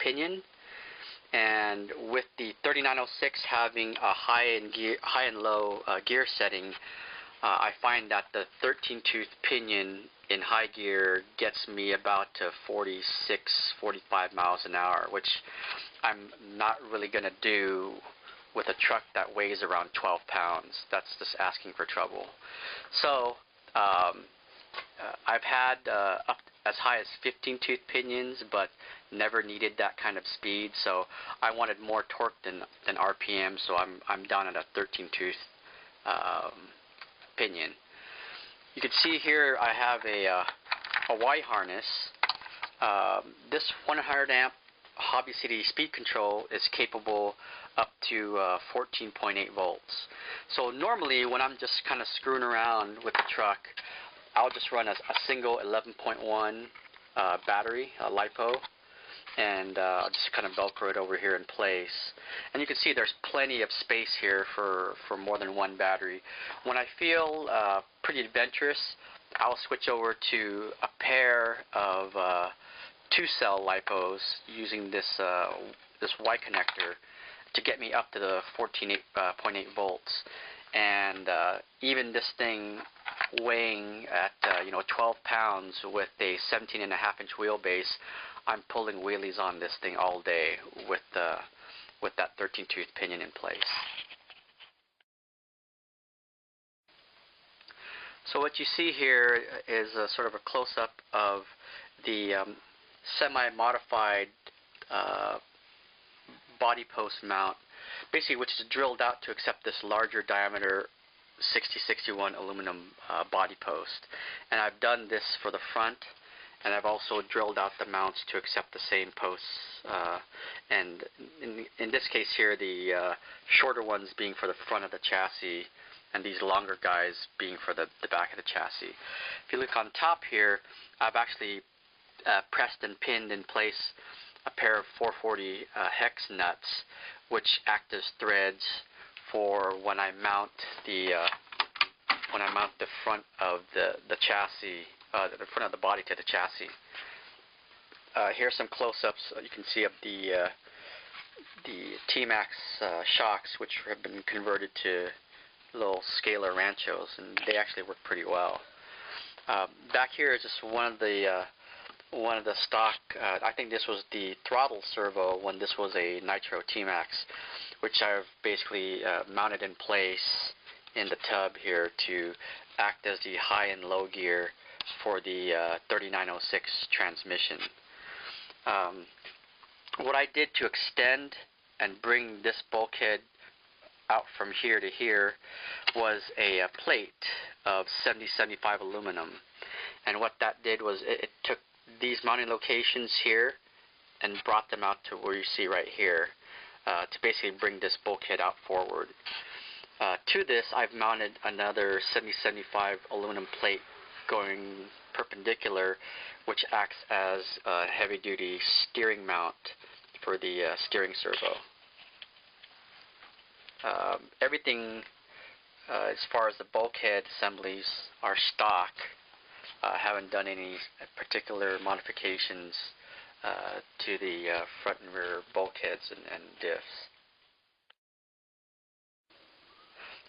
pinion, and with the 3906 having a high and low gear setting, I find that the 13-tooth pinion in high gear gets me about to 46, 45 miles an hour, which I'm not really going to do with a truck that weighs around 12 pounds. That's just asking for trouble. So I've had up as high as 15-tooth pinions, but never needed that kind of speed. So I wanted more torque than RPM, so I'm down at a 13-tooth pinion. You can see here I have a Y harness. This 100 amp Hobby City speed control is capable up to 14.8 volts. So normally when I'm just kind of screwing around with the truck, I'll just run a single 11.1 battery, a LiPo, and I'll just kind of Velcro it over here in place. And you can see there's plenty of space here for more than one battery. When I feel pretty adventurous, I'll switch over to a pair of 2-cell LiPos using this Y connector to get me up to the 14.8 volts. And even this thing weighing at 12 pounds with a 17.5-inch wheelbase, I'm pulling wheelies on this thing all day with that 13-tooth pinion in place. So what you see here is a sort of a close-up of the semi-modified body post mount, basically which is drilled out to accept this larger diameter 6061 aluminum body post. And I've done this for the front, and I've also drilled out the mounts to accept the same posts, and in this case here, the shorter ones being for the front of the chassis, and these longer guys being for the back of the chassis. If you look on top here, I've actually pressed and pinned in place a pair of 440 hex nuts, which act as threads for when I mount the front of the chassis, the front of the body to the chassis. Here's some close-ups. You can see of the TMaxx shocks, which have been converted to little scalar ranchos, and they actually work pretty well. Back here is just one of the stock. I think this was the throttle servo when this was a Nitro TMaxx, which I've basically mounted in place in the tub here to act as the high and low gear for the 3906 transmission. What I did to extend and bring this bulkhead out from here to here was a plate of 7075 aluminum, and what that did was it took these mounting locations here and brought them out to where you see right here, to basically bring this bulkhead out forward. To this, I've mounted another 7075 aluminum plate going perpendicular, which acts as a heavy-duty steering mount for the steering servo. Everything as far as the bulkhead assemblies are stock. I haven't done any particular modifications to the front and rear bulkheads and diffs.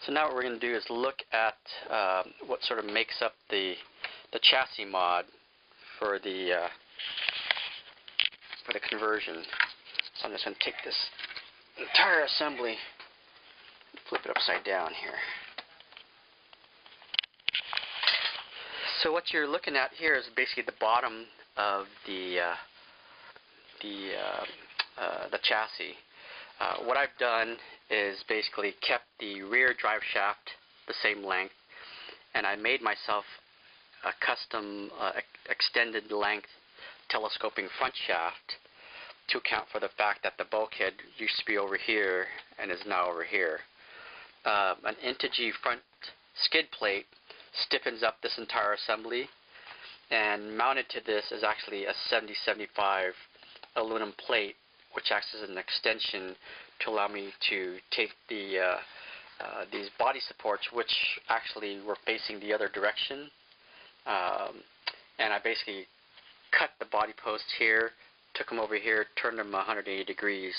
So now what we're going to do is look at what sort of makes up the chassis mod for the conversion. So I'm just going to take this entire assembly, flip it upside down here. So what you're looking at here is basically the bottom of the chassis. What I've done is basically kept the rear drive shaft the same length, and I made myself a custom extended length telescoping front shaft to account for the fact that the bulkhead used to be over here and is now over here. An Integy front skid plate stiffens up this entire assembly, and mounted to this is actually a 7075 aluminum plate, which acts as an extension to allow me to take these body supports, which actually were facing the other direction, and I basically cut the body post here took them over here, turned them 180 degrees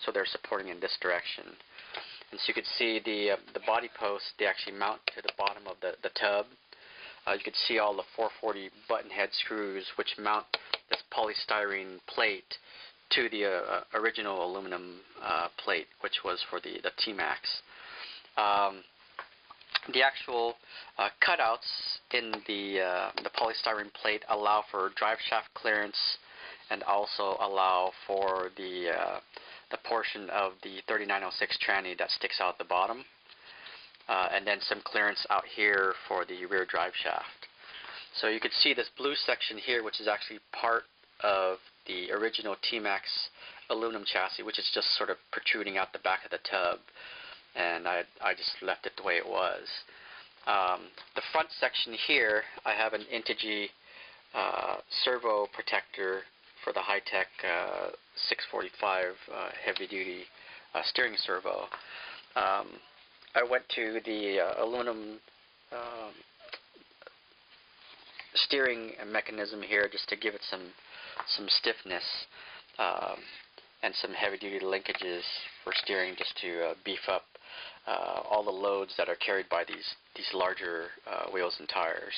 so they're supporting in this direction. And so you could see the body posts, they actually mount to the bottom of the tub. You could see all the 440 button head screws which mount this polystyrene plate to the original aluminum plate, which was for the TMaxx. The actual cutouts in the polystyrene plate allow for drive shaft clearance and also allow for the portion of the 3906 tranny that sticks out the bottom, and then some clearance out here for the rear drive shaft. So you could see this blue section here, which is actually part of the original TMaxx aluminum chassis, which is just sort of protruding out the back of the tub, and I just left it the way it was. The front section here, I have an Integy servo protector for the high-tech 645 heavy-duty steering servo. I went to the aluminum steering mechanism here just to give it some stiffness and some heavy-duty linkages for steering, just to beef up all the loads that are carried by these larger wheels and tires.